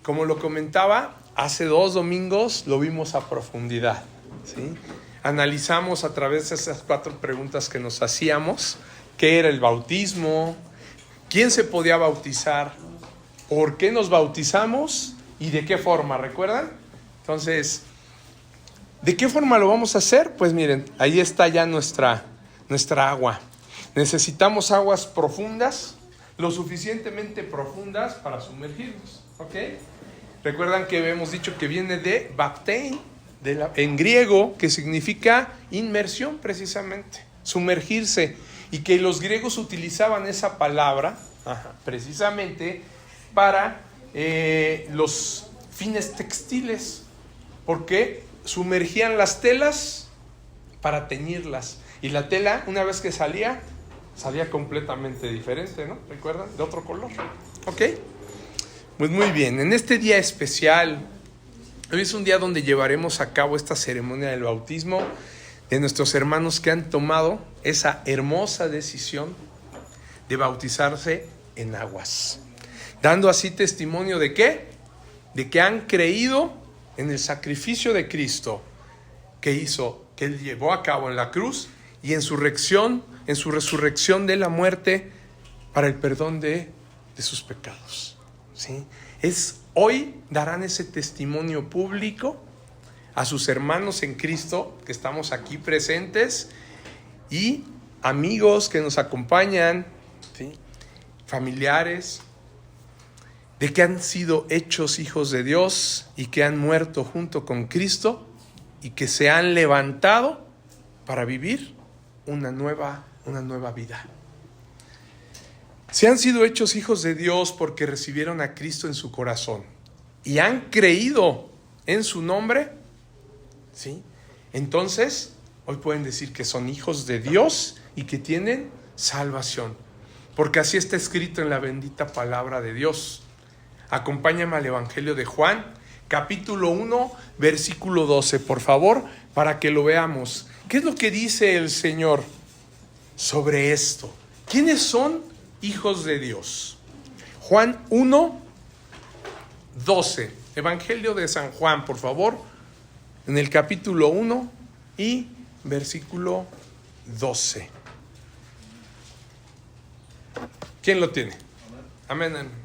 como lo comentaba, hace 2 domingos lo vimos a profundidad, ¿sí? Analizamos a través de esas 4 preguntas que nos hacíamos: ¿qué era el bautismo? ¿Quién se podía bautizar? ¿Por qué nos bautizamos? ¿Y de qué forma? ¿Recuerdan? Entonces, ¿de qué forma lo vamos a hacer? Pues miren, ahí está ya nuestra agua. Necesitamos aguas profundas, lo suficientemente profundas para sumergirnos, ¿ok? Recuerdan que hemos dicho que viene de baptein, en griego, que significa inmersión precisamente, sumergirse, y que los griegos utilizaban esa palabra precisamente para los fines textiles, porque sumergían las telas para teñirlas, y la tela, una vez que salía completamente diferente, ¿no? ¿Recuerdan? De otro color. ¿Ok? Pues muy bien, en este día especial, hoy es un día donde llevaremos a cabo esta ceremonia del bautismo de nuestros hermanos que han tomado esa hermosa decisión de bautizarse en aguas, dando así testimonio ¿de qué? De que han creído en el sacrificio de Cristo que hizo, que Él llevó a cabo en la cruz, y en su resurrección de la muerte para el perdón de sus pecados, ¿sí? Hoy darán ese testimonio público a sus hermanos en Cristo que estamos aquí presentes, y amigos que nos acompañan, ¿sí? Familiares, de que han sido hechos hijos de Dios y que han muerto junto con Cristo y que se han levantado para vivir una nueva vida. Si han sido hechos hijos de Dios porque recibieron a Cristo en su corazón y han creído en su nombre, ¿sí? Entonces, hoy pueden decir que son hijos de Dios y que tienen salvación, porque así está escrito en la bendita palabra de Dios. Acompáñame al Evangelio de Juan, capítulo 1, versículo 12, por favor, para que lo veamos. ¿Qué es lo que dice el Señor sobre esto? ¿Quiénes son hijos de Dios? Juan 1, 12. Evangelio de San Juan, por favor, en el capítulo 1 y versículo 12. ¿Quién lo tiene? Amén. Amén.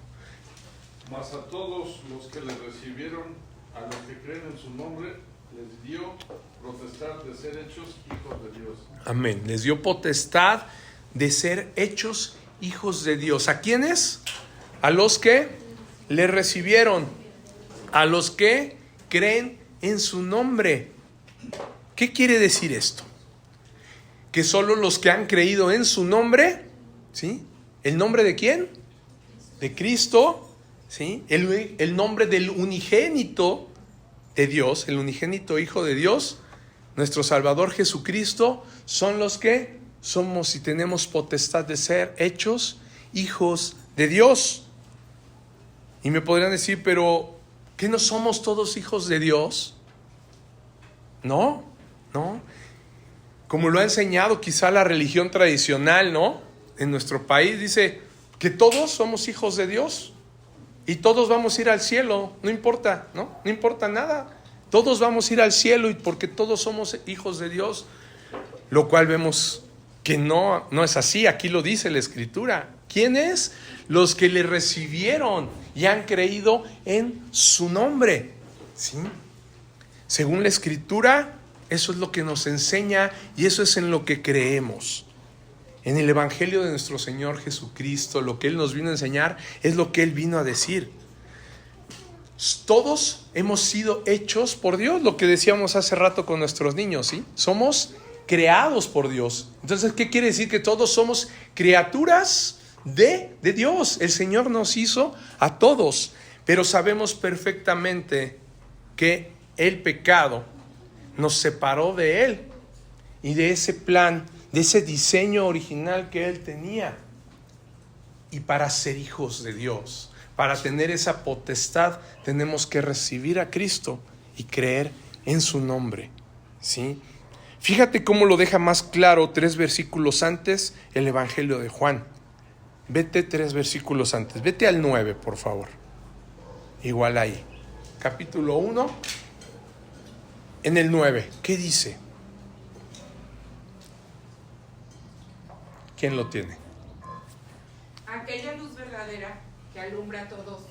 Mas a todos los que le recibieron, a los que creen en su nombre, les dio potestad de ser hechos hijos de Dios. Amén. Les dio potestad de ser hechos hijos de Dios. ¿A quiénes? A los que le recibieron, a los que creen en su nombre. ¿Qué quiere decir esto? Que solo los que han creído en su nombre, ¿sí? ¿El nombre de quién? De Cristo, ¿sí? El nombre del unigénito de Dios, el unigénito Hijo de Dios, nuestro Salvador Jesucristo, son los que somos y tenemos potestad de ser hechos hijos de Dios. Y me podrían decir, pero ¿qué no somos todos hijos de Dios? No. Como lo ha enseñado quizá la religión tradicional, ¿no? En nuestro país dice que todos somos hijos de Dios y todos vamos a ir al cielo, no importa, ¿no? No importa nada. Todos vamos a ir al cielo y porque todos somos hijos de Dios, lo cual vemos que no es así. Aquí lo dice la Escritura. ¿Quiénes? Los que le recibieron y han creído en su nombre, ¿sí? Según la Escritura, eso es lo que nos enseña y eso es en lo que creemos. En el Evangelio de nuestro Señor Jesucristo, lo que Él nos vino a enseñar es lo que Él vino a decir. Todos hemos sido hechos por Dios, lo que decíamos hace rato con nuestros niños, ¿sí? Somos creados por Dios. Entonces, ¿qué quiere decir? Que todos somos criaturas de Dios. El Señor nos hizo a todos, pero sabemos perfectamente que el pecado nos separó de Él y de ese plan, de ese diseño original que Él tenía. Y para ser hijos de Dios, para tener esa potestad, tenemos que recibir a Cristo y creer en su nombre, ¿sí? Fíjate cómo lo deja más claro 3 versículos antes el Evangelio de Juan. Vete 3 versículos antes, vete al 9, por favor. igual ahí. Capítulo 1, en el 9. ¿Qué dice? ¿Quién lo tiene? Aquella luz verdadera que alumbra a todos,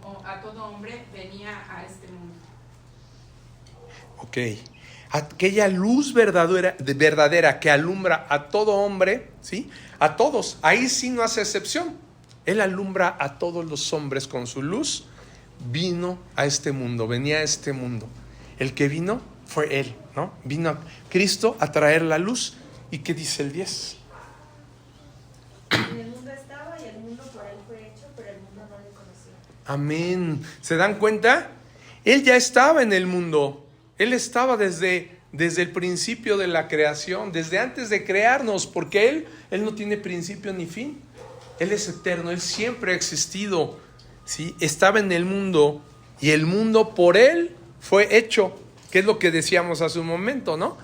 o a todo hombre, venía a este mundo. Ok. Aquella luz verdadera que alumbra a todo hombre, ¿sí? A todos. Ahí sí no hace excepción. Él alumbra a todos los hombres con su luz. Vino a este mundo, venía a este mundo. El que vino fue Él, ¿no? Vino a Cristo a traer la luz. ¿Y qué dice el 10? En el mundo estaba y el mundo por él fue hecho, pero el mundo no le conocía. Amén. ¿Se dan cuenta? Él ya estaba en el mundo. Él estaba desde el principio de la creación, desde antes de crearnos, porque Él no tiene principio ni fin. Él es eterno, Él siempre ha existido, ¿sí? Estaba en el mundo y el mundo por Él fue hecho, que es lo que decíamos hace un momento, ¿no?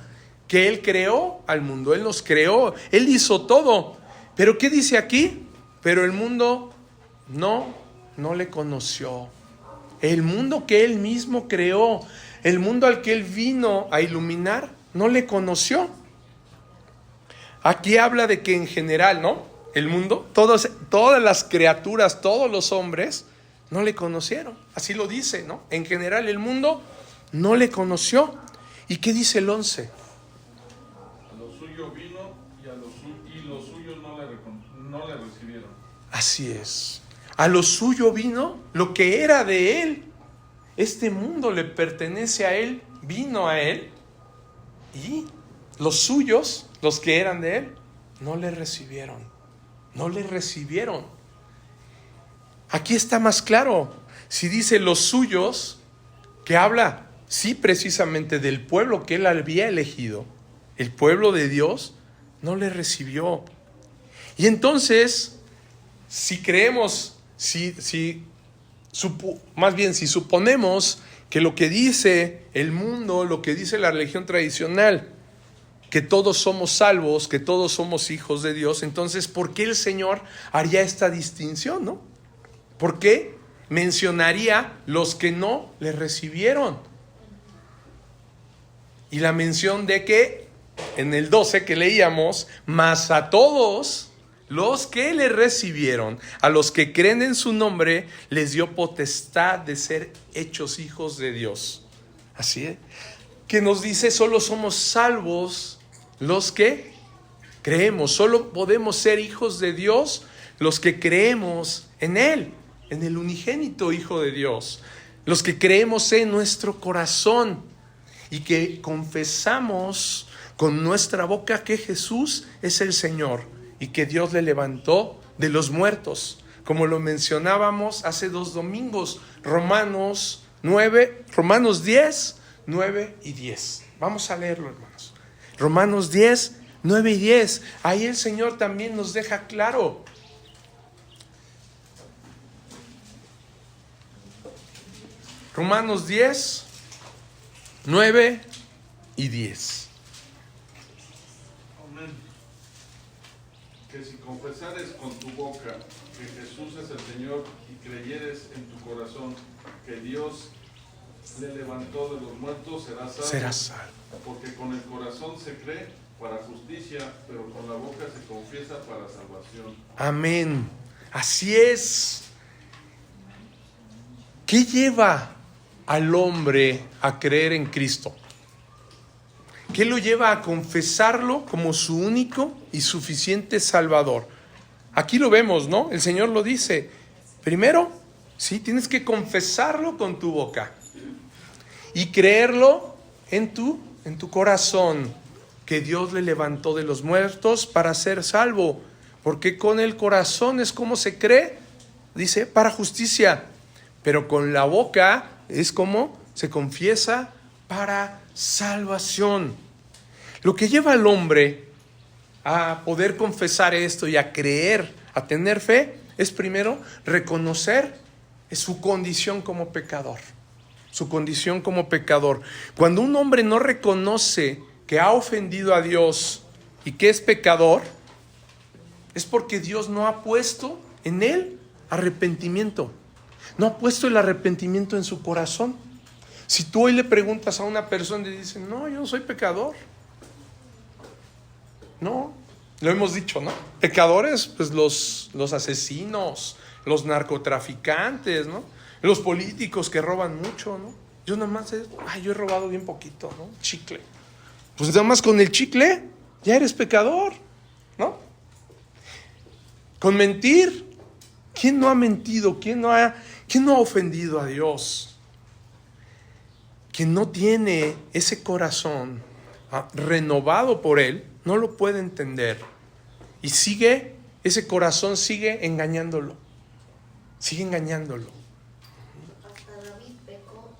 Que Él creó al mundo, Él nos creó, Él hizo todo. Pero ¿qué dice aquí? Pero el mundo no le conoció. El mundo que Él mismo creó, el mundo al que Él vino a iluminar, no le conoció. Aquí habla de que en general, ¿no? El mundo, todas las criaturas, todos los hombres, no le conocieron. Así lo dice, ¿no? En general el mundo no le conoció. ¿Y qué dice el 11? A lo suyo vino y los suyos no le recibieron. Así es. A lo suyo vino lo que era de Él. Este mundo le pertenece a Él, vino a Él. Y los suyos, los que eran de Él, no le recibieron. No le recibieron. Aquí está más claro. Si dice los suyos, que habla, sí, precisamente del pueblo que Él había elegido, el pueblo de Dios, no le recibió. Y entonces, si creemos, si suponemos que lo que dice el mundo, lo que dice la religión tradicional, que todos somos salvos, que todos somos hijos de Dios, entonces, ¿por qué el Señor haría esta distinción, no? ¿Por qué mencionaría los que no le recibieron? Y la mención de que, en el 12 que leíamos, mas a todos los que le recibieron, a los que creen en su nombre, les dio potestad de ser hechos hijos de Dios. Así es. Que nos dice, solo somos salvos los que creemos, solo podemos ser hijos de Dios los que creemos en Él, en el unigénito Hijo de Dios, los que creemos en nuestro corazón y que confesamos con nuestra boca que Jesús es el Señor y que Dios le levantó de los muertos, como lo mencionábamos hace 2 domingos, Romanos 10, 9 y 10. Vamos a leerlo, hermanos. Romanos 10, 9 y 10. Ahí el Señor también nos deja claro. Romanos 10, 9 y 10. Amén. Que si confesares con tu boca que Jesús es el Señor y creyeres en tu corazón que Dios le levantó de los muertos, serás salvo. Porque con el corazón se cree para justicia, pero con la boca se confiesa para salvación. Amén. Así es. ¿Qué lleva al hombre a creer en Cristo? ¿Qué lo lleva a confesarlo como su único y suficiente Salvador? Aquí lo vemos, ¿no? El Señor lo dice. Primero, sí, tienes que confesarlo con tu boca y creerlo en tu corazón, que Dios le levantó de los muertos para ser salvo. Porque con el corazón es como se cree, dice, para justicia. Pero con la boca es como se confiesa para salvación. Lo que lleva al hombre a poder confesar esto y a creer, a tener fe, es primero reconocer su condición como pecador. Su condición como pecador. Cuando un hombre no reconoce que ha ofendido a Dios y que es pecador, es porque Dios no ha puesto en él arrepentimiento. No ha puesto el arrepentimiento en su corazón. Si tú hoy le preguntas a una persona y le dicen, no, yo no soy pecador. No, lo hemos dicho, ¿no? Pecadores, pues los asesinos, los narcotraficantes, ¿no? Los políticos que roban mucho, ¿no? Yo nada más, yo he robado bien poquito, ¿no? Chicle. Pues nada más con el chicle ya eres pecador, ¿no? Con mentir, ¿quién no ha mentido? ¿Quién no ha ofendido a Dios? Quien no tiene ese corazón renovado por Él, no lo puede entender. Y ese corazón sigue engañándolo. Sigue engañándolo. Hasta David pecó.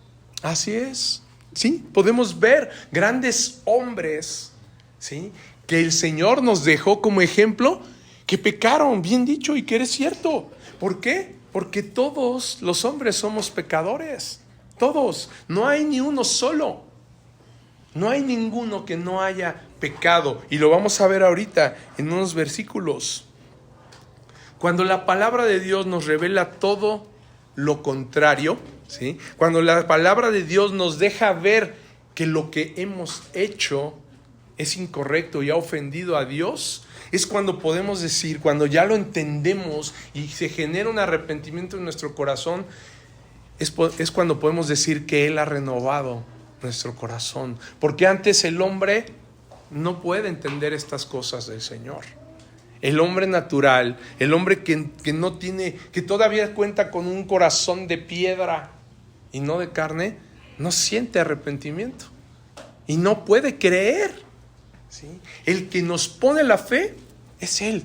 Así es. Sí, podemos ver grandes hombres, ¿sí?, que el Señor nos dejó como ejemplo, que pecaron, bien dicho, y que es cierto. ¿Por qué? Porque todos los hombres somos pecadores. Todos. No hay ni uno solo. No hay ninguno que no haya pecado. Y lo vamos a ver ahorita en unos versículos. Cuando la palabra de Dios nos revela todo lo contrario, ¿sí?, cuando la palabra de Dios nos deja ver que lo que hemos hecho es incorrecto y ha ofendido a Dios, es cuando podemos decir, cuando ya lo entendemos y se genera un arrepentimiento en nuestro corazón, es cuando podemos decir que Él ha renovado nuestro corazón. Porque antes el hombre no puede entender estas cosas del Señor. El hombre natural, el hombre que no tiene, que todavía cuenta con un corazón de piedra y no de carne, no siente arrepentimiento y no puede creer, ¿sí? El que nos pone la fe es Él,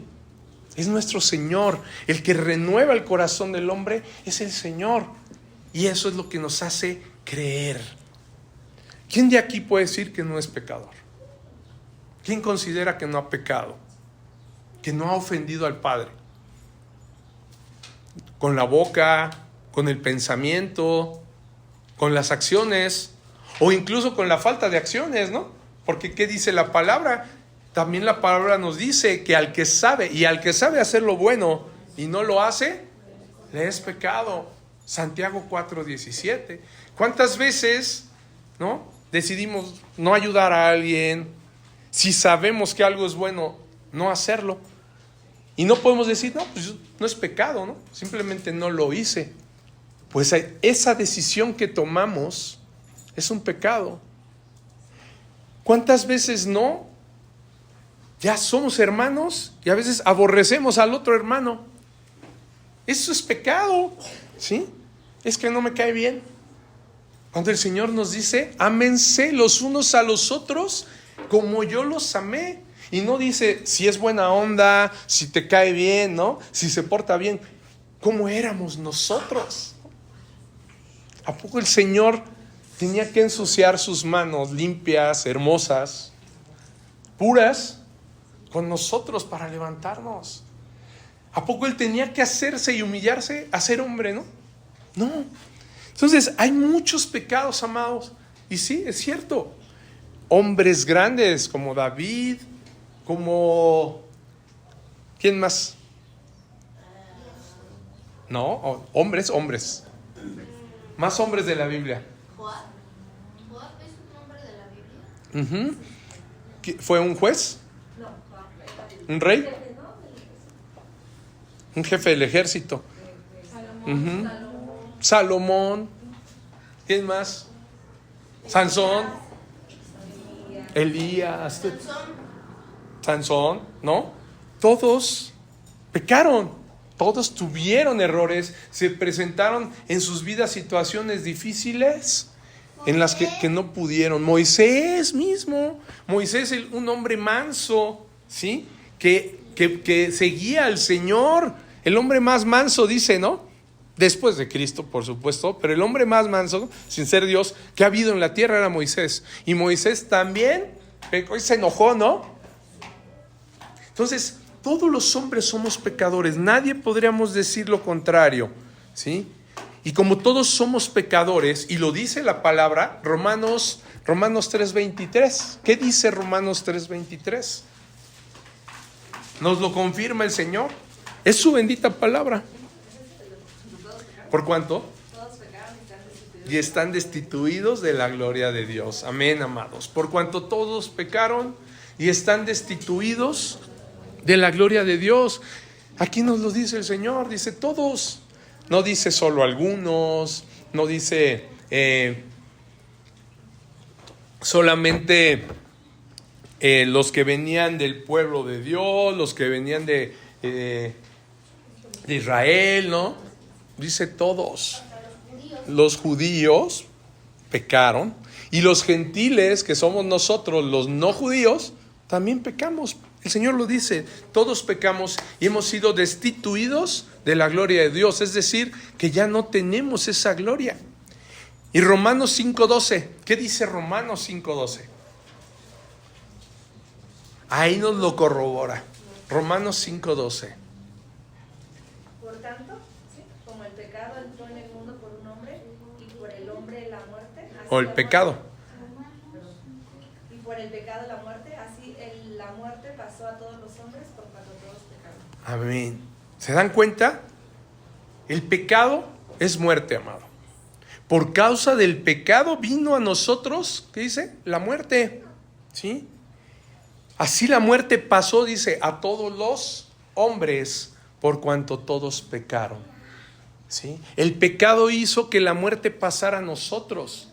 es nuestro Señor. El que renueva el corazón del hombre es el Señor, y eso es lo que nos hace creer. ¿Quién de aquí puede decir que no es pecador? ¿Quién considera que no ha pecado? Que no ha ofendido al Padre. Con la boca, con el pensamiento, con las acciones, o incluso con la falta de acciones, ¿no? Porque ¿qué dice la palabra? También la palabra nos dice que al que sabe hacer lo bueno y no lo hace, le es pecado. Santiago 4:17. ¿Cuántas veces, no, decidimos no ayudar a alguien? Si sabemos que algo es bueno, no hacerlo. Y no podemos decir, no, pues no es pecado, ¿no? Simplemente no lo hice. Pues esa decisión que tomamos es un pecado. ¿Cuántas veces no? Ya somos hermanos y a veces aborrecemos al otro hermano. Eso es pecado, ¿sí? Es que no me cae bien. Cuando el Señor nos dice, ámense los unos a los otros como yo los amé. Y no dice si es buena onda, si te cae bien, ¿no? Si se porta bien. ¿Cómo éramos nosotros? ¿A poco el Señor tenía que ensuciar sus manos limpias, hermosas, puras, con nosotros para levantarnos? ¿A poco Él tenía que hacerse y humillarse a ser hombre, no? No. Entonces hay muchos pecados, amados. Y sí, es cierto. Hombres grandes como David, como... ¿quién más? No, hombres. Más hombres de la Biblia. ¿Joab es un nombre de la Biblia? ¿Fue un juez? No, ¿Un rey? Un jefe del ejército. Salomón. ¿Quién más? Sansón. Elías. Sansón, ¿no? Todos pecaron. Todos tuvieron errores. Se presentaron en sus vidas situaciones difíciles en las que no pudieron. Moisés mismo. Moisés, un hombre manso, ¿sí? Que seguía al Señor. El hombre más manso, dice, ¿no? Después de Cristo, por supuesto, pero el hombre más manso, sin ser Dios, que ha habido en la tierra era Moisés. Y Moisés también pecó y se enojó, ¿no? Entonces, todos los hombres somos pecadores. Nadie podríamos decir lo contrario, ¿sí? Y como todos somos pecadores, y lo dice la palabra, Romanos 3:23. ¿Qué dice Romanos 3:23? Nos lo confirma el Señor. Es su bendita palabra. ¿Por cuánto? Todos pecaron y están destituidos. Y están destituidos de la gloria de Dios. Amén, amados. Por cuanto todos pecaron y están destituidos de la gloria de Dios. Aquí nos lo dice el Señor, dice todos. No dice solo algunos, no dice solamente los que venían del pueblo de Dios, los que venían de Israel, ¿no? Dice todos. Los judíos pecaron y los gentiles, que somos nosotros, los no judíos, también pecamos. El Señor lo dice, todos pecamos y hemos sido destituidos de la gloria de Dios, es decir, que ya no tenemos esa gloria. Y Romanos 5:12, ¿qué dice Romanos 5:12? Ahí nos lo corrobora. Romanos 5:12. Por tanto, como el pecado entró en el mundo por un hombre, y por el hombre la muerte, así O el la pecado. muerte, y por el pecado la muerte, así la muerte pasó a todos los hombres por cuanto todos pecaron. Amén. ¿Se dan cuenta? El pecado es muerte, amado. Por causa del pecado vino a nosotros, ¿qué dice? La muerte. ¿Sí? Así la muerte pasó, dice, a todos los hombres por cuanto todos pecaron. ¿Sí? El pecado hizo que la muerte pasara a nosotros.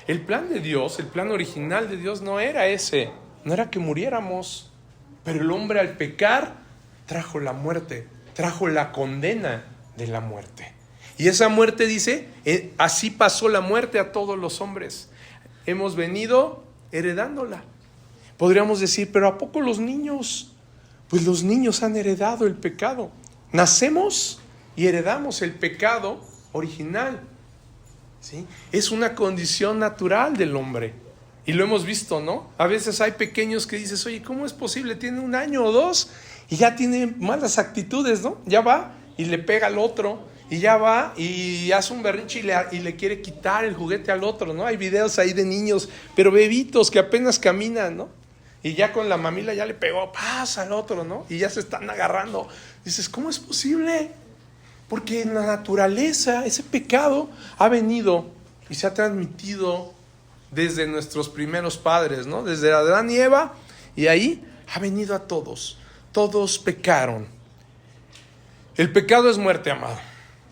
El plan de Dios, el plan original de Dios no era ese, no era que muriéramos, pero el hombre al pecar trajo la muerte, trajo la condena de la muerte. Y esa muerte dice, así pasó la muerte a todos los hombres. Hemos venido heredándola. Podríamos decir, pero ¿a poco los niños? Pues los niños han heredado el pecado. Nacemos y heredamos el pecado original. ¿Sí? Es una condición natural del hombre. Y lo hemos visto, ¿no? A veces hay pequeños que dices, oye, ¿cómo es posible? Tiene 1 año o 2 y ya tiene malas actitudes, ¿no? Ya va y le pega al otro. Y ya va y hace un berrinche y le quiere quitar el juguete al otro, ¿no? Hay videos ahí de niños, pero bebitos que apenas caminan, ¿no? Y ya con la mamila ya le pegó, pasa al otro, ¿no? Y ya se están agarrando. Dices, ¿cómo es posible? Porque en la naturaleza ese pecado ha venido y se ha transmitido desde nuestros primeros padres, ¿no? Desde Adán y Eva, y ahí ha venido a todos. Todos pecaron. El pecado es muerte, amado.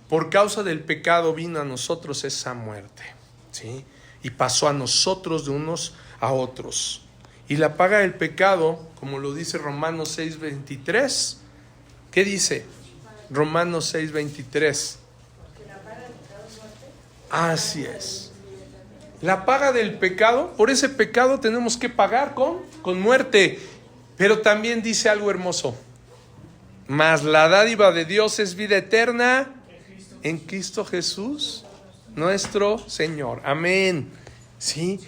Por causa del pecado vino a nosotros esa muerte, ¿sí? Y pasó a nosotros de unos a otros. Y la paga del pecado, como lo dice Romanos 6:23, ¿qué dice? Romanos 6:23. Así es. La paga del pecado, por ese pecado tenemos que pagar con muerte. Pero también dice algo hermoso. Mas la dádiva de Dios es vida eterna en Cristo Jesús, nuestro Señor. Amén. Sí,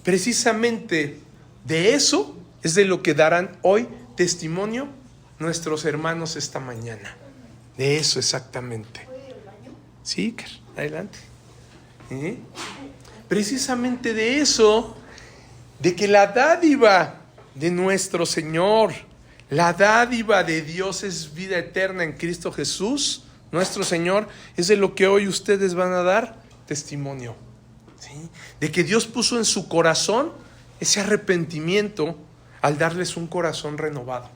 precisamente de eso es de lo que darán hoy testimonio nuestros hermanos esta mañana. De eso exactamente. Sí, adelante. Precisamente de eso, de que la dádiva de nuestro Señor, la dádiva de Dios es vida eterna en Cristo Jesús, nuestro Señor, es de lo que hoy ustedes van a dar testimonio. ¿Sí? De que Dios puso en su corazón ese arrepentimiento al darles un corazón renovado,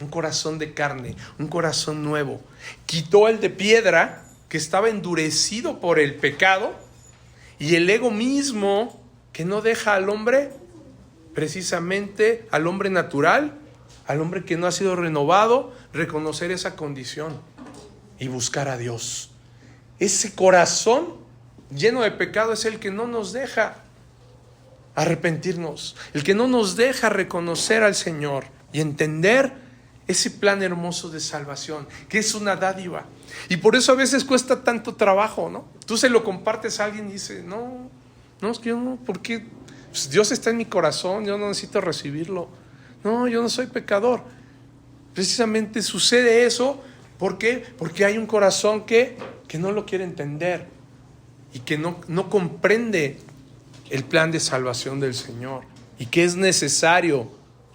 un corazón de carne, un corazón nuevo. Quitó el de piedra que estaba endurecido por el pecado y el ego mismo que no deja al hombre, precisamente al hombre natural, al hombre que no ha sido renovado, reconocer esa condición y buscar a Dios. Ese corazón lleno de pecado es el que no nos deja arrepentirnos, el que no nos deja reconocer al Señor y entender ese plan hermoso de salvación, que es una dádiva. Y por eso a veces cuesta tanto trabajo, ¿no? Tú se lo compartes a alguien y dice, no, es que yo no, ¿por qué? Pues Dios está en mi corazón, yo no necesito recibirlo. No, yo no soy pecador. Precisamente sucede eso. ¿Por qué? Porque hay un corazón que no lo quiere entender y que no comprende el plan de salvación del Señor y que es necesario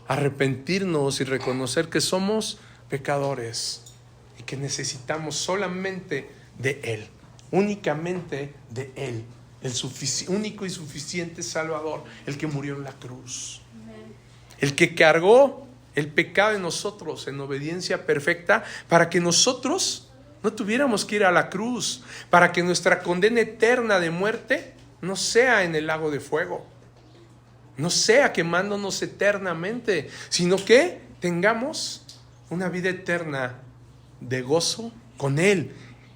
arrepentirnos y reconocer que somos pecadores y que necesitamos solamente de Él. únicamente de Él, el único y suficiente Salvador, el que murió en la cruz, el que cargó el pecado de nosotros en obediencia perfecta para que nosotros no tuviéramos que ir a la cruz, para que nuestra condena eterna de muerte no sea en el lago de fuego, no sea quemándonos eternamente, sino que tengamos una vida eterna de gozo con Él.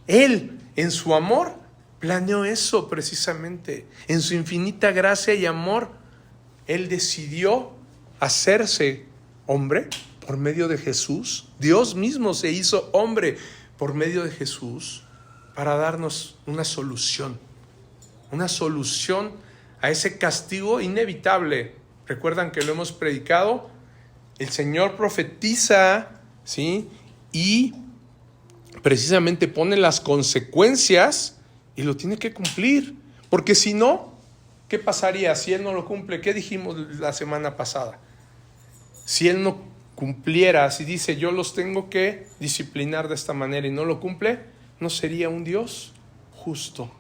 Él, en su amor, planeó eso precisamente. En su infinita gracia y amor, Él decidió hacerse hombre por medio de Jesús. Dios mismo se hizo hombre por medio de Jesús para darnos una solución a ese castigo inevitable. Recuerdan que lo hemos predicado. El Señor profetiza, ¿sí? Y precisamente pone las consecuencias y lo tiene que cumplir. Porque si no, ¿qué pasaría si Él no lo cumple? ¿Qué dijimos la semana pasada? Si Él no cumpliera, si dice yo los tengo que disciplinar de esta manera y no lo cumple, no sería un Dios justo,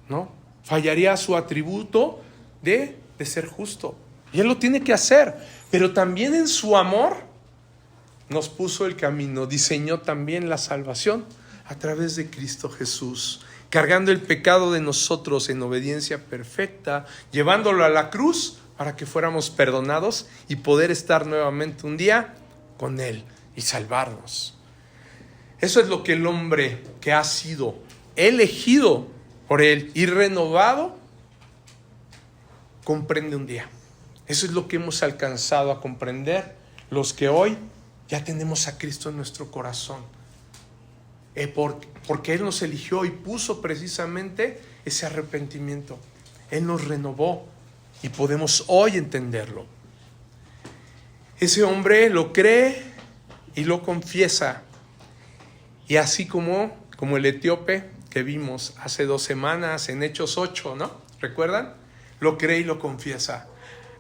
¿no? Fallaría su atributo de ser justo. Y Él lo tiene que hacer, pero también en su amor nos puso el camino, diseñó también la salvación a través de Cristo Jesús, cargando el pecado de nosotros en obediencia perfecta, llevándolo a la cruz para que fuéramos perdonados y poder estar nuevamente un día con Él y salvarnos. Eso es lo que el hombre que ha sido elegido por Él y renovado comprende un día. Eso es lo que hemos alcanzado a comprender los que hoy ya tenemos a Cristo en nuestro corazón. Porque Él nos eligió y puso precisamente ese arrepentimiento. Él nos renovó y podemos hoy entenderlo. Ese hombre lo cree y lo confiesa. Y así como el etíope que vimos hace 2 semanas en Hechos 8, ¿no? ¿Recuerdan? Lo cree y lo confiesa.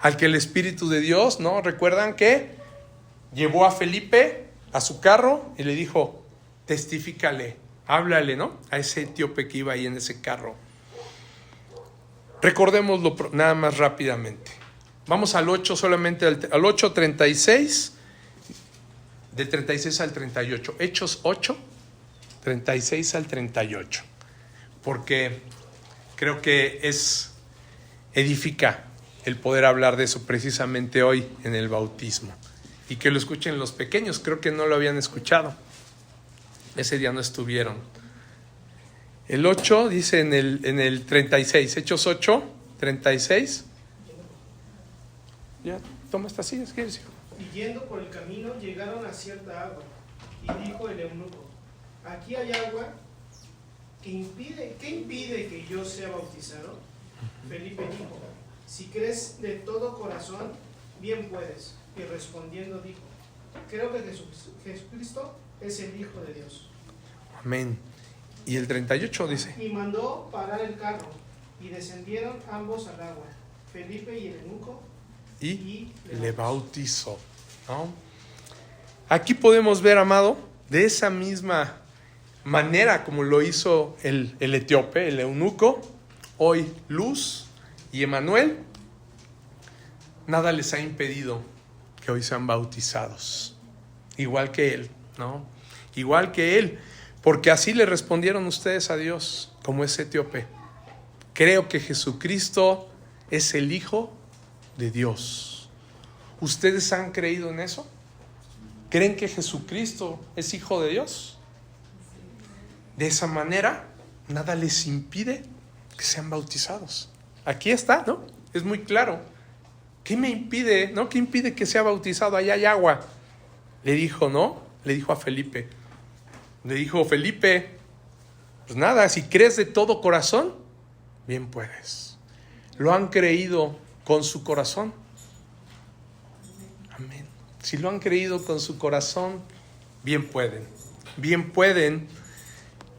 Al que el Espíritu de Dios, ¿no? ¿Recuerdan que llevó a Felipe a su carro y le dijo, testifícale, háblale, ¿no? A ese etíope que iba ahí en ese carro. Recordémoslo nada más rápidamente. Vamos al 8, solamente al 8:36, del 36 al 38. Hechos 8, 36 al 38. Porque creo que edifica el poder hablar de eso precisamente hoy en el bautismo. Y que lo escuchen los pequeños, creo que no lo habían escuchado. Ese día no estuvieron. El 8 dice en el 36, Hechos 8, 36. Ya, toma esta silla, ¿qué decir? Y yendo por el camino llegaron a cierta agua, y dijo el eunuco, aquí hay agua, ¿qué impide que yo sea bautizado? Felipe dijo, si crees de todo corazón, bien puedes. Y respondiendo dijo, creo que Jesucristo es el Hijo de Dios. Amén. Y el 38 dice, Y mandó parar el carro, y descendieron ambos al agua, Felipe y el eunuco, y le bautizó, ¿no? Aquí podemos ver, amado, de esa misma manera como lo hizo el etíope, el eunuco, hoy Luz y Emanuel, nada les ha impedido que hoy sean bautizados, igual que él, ¿no? Igual que él, porque así le respondieron ustedes a Dios, como ese etíope. Creo que Jesucristo es el Hijo de Dios. ¿Ustedes han creído en eso? ¿Creen que Jesucristo es Hijo de Dios? De esa manera, nada les impide que sean bautizados. Aquí está, ¿no? Es muy claro. ¿Qué me impide, no? ¿Qué impide que sea bautizado? Allá hay agua. Le dijo, ¿no? Le dijo a Felipe. Le dijo, Felipe, pues nada, si crees de todo corazón, bien puedes. ¿Lo han creído con su corazón? Amén. Si lo han creído con su corazón, bien pueden. Bien pueden.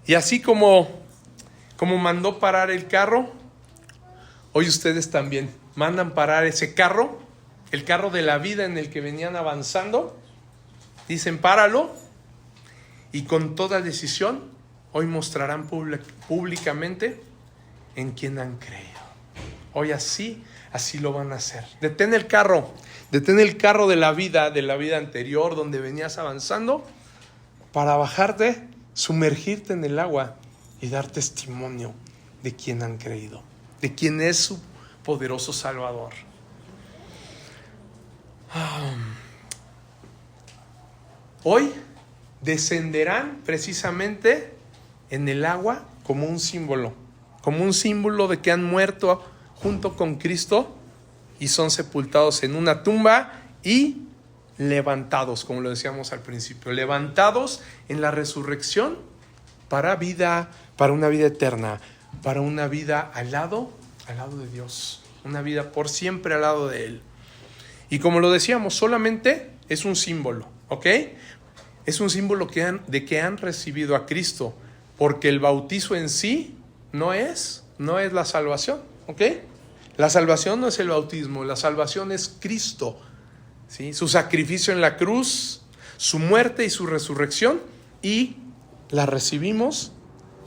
Y así como mandó parar el carro, hoy ustedes también mandan parar ese carro, el carro de la vida en el que venían avanzando. Dicen, páralo. Y con toda decisión, hoy mostrarán públicamente en quién han creído. Hoy así lo van a hacer. Detén el carro de la vida anterior donde venías avanzando para bajarte, sumergirte en el agua y dar testimonio de quién han creído, de quién es su poderoso Salvador. Hoy descenderán precisamente en el agua como un símbolo de que han muerto junto con Cristo y son sepultados en una tumba y levantados, como lo decíamos al principio, levantados en la resurrección para una vida eterna, para una vida al lado de Dios, una vida por siempre al lado de Él. Y como lo decíamos, solamente es un símbolo, ¿ok? Es un símbolo de que han recibido a Cristo, porque el bautizo en sí no es la salvación, ¿ok? La salvación no es el bautismo, la salvación es Cristo, ¿sí? Su sacrificio en la cruz, su muerte y su resurrección, y la recibimos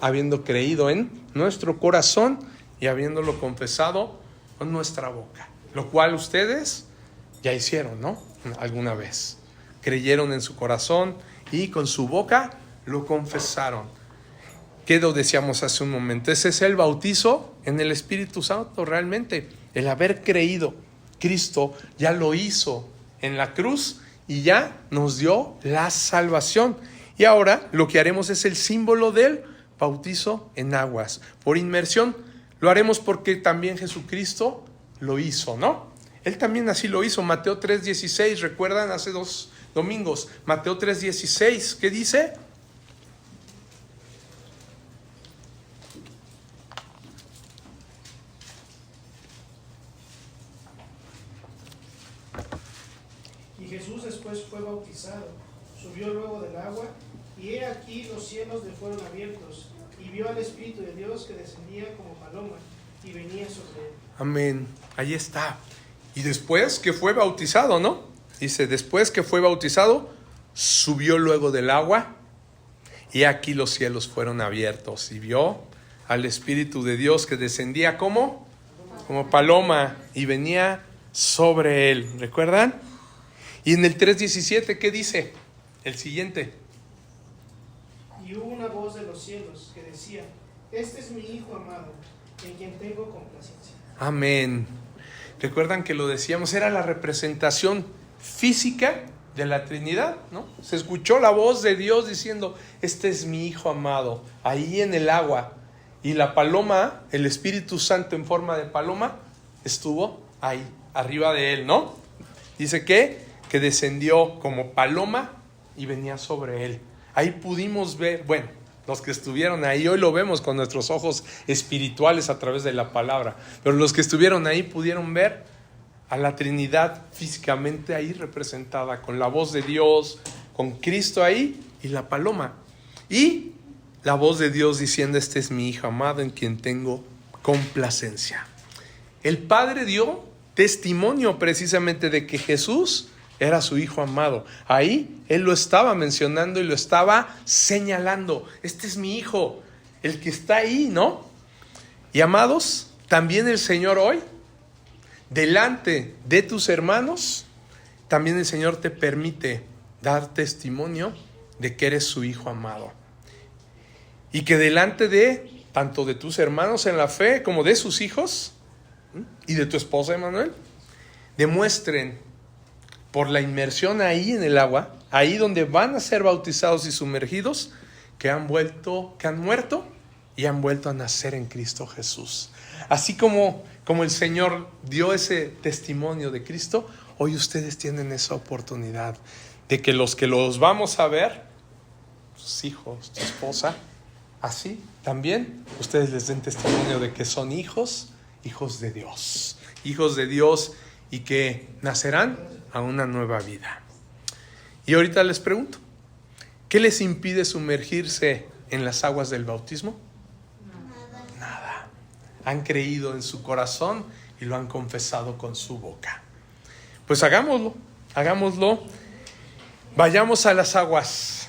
habiendo creído en nuestro corazón y habiéndolo confesado con nuestra boca, lo cual ustedes ya hicieron, ¿no? Alguna vez creyeron en su corazón y con su boca lo confesaron. ¿Qué lo decíamos hace un momento? Ese es el bautizo en el Espíritu Santo realmente. El haber creído. Cristo ya lo hizo en la cruz y ya nos dio la salvación. Y ahora lo que haremos es el símbolo del bautizo en aguas. Por inmersión lo haremos porque también Jesucristo lo hizo, ¿no? Él también así lo hizo. Mateo 3:16, ¿recuerdan? Hace 2 domingos. Mateo 3:16, ¿qué dice? Y Jesús después fue bautizado, subió luego del agua, y he aquí los cielos le fueron abiertos, y vio al Espíritu de Dios que descendía como paloma, y venía sobre él. Amén, ahí está. Y después que fue bautizado, ¿no? Dice, después que fue bautizado, subió luego del agua, y aquí los cielos fueron abiertos, y vio al Espíritu de Dios que descendía como paloma, y venía sobre él. ¿Recuerdan? Y en el 3:17, ¿qué dice? El siguiente. Y hubo una voz de los cielos que decía: este es mi Hijo amado, en quien tengo complacencia. Amén. Recuerdan que lo decíamos, era la representación física de la Trinidad, ¿no? Se escuchó la voz de Dios diciendo: este es mi Hijo amado, ahí en el agua. Y la paloma, el Espíritu Santo en forma de paloma, estuvo ahí, arriba de él, ¿no? Dice que descendió como paloma y venía sobre él. Ahí pudimos ver, bueno, los que estuvieron ahí, hoy lo vemos con nuestros ojos espirituales a través de la palabra, pero los que estuvieron ahí pudieron ver a la Trinidad físicamente ahí representada, con la voz de Dios, con Cristo ahí y la paloma. Y la voz de Dios diciendo: este es mi Hijo amado en quien tengo complacencia. El Padre dio testimonio precisamente de que Jesús era su Hijo amado. Ahí Él lo estaba mencionando y lo estaba señalando. Este es mi Hijo, el que está ahí, ¿no? Y amados, también el Señor hoy, delante de tus hermanos, también el Señor te permite dar testimonio de que eres su Hijo amado. Y que delante de, tanto de tus hermanos en la fe como de sus hijos y de tu esposa, Emanuel, demuestren por la inmersión ahí en el agua, ahí donde van a ser bautizados y sumergidos, que han muerto y han vuelto a nacer en Cristo Jesús. Así como el Señor dio ese testimonio de Cristo, hoy ustedes tienen esa oportunidad de que los vamos a ver, sus hijos, tu esposa, así también ustedes les den testimonio de que son hijos de Dios y que nacerán a una nueva vida. Y ahorita les pregunto, ¿qué les impide sumergirse en las aguas del bautismo? Nada. Han creído en su corazón y lo han confesado con su boca. Pues hagámoslo. Vayamos a las aguas.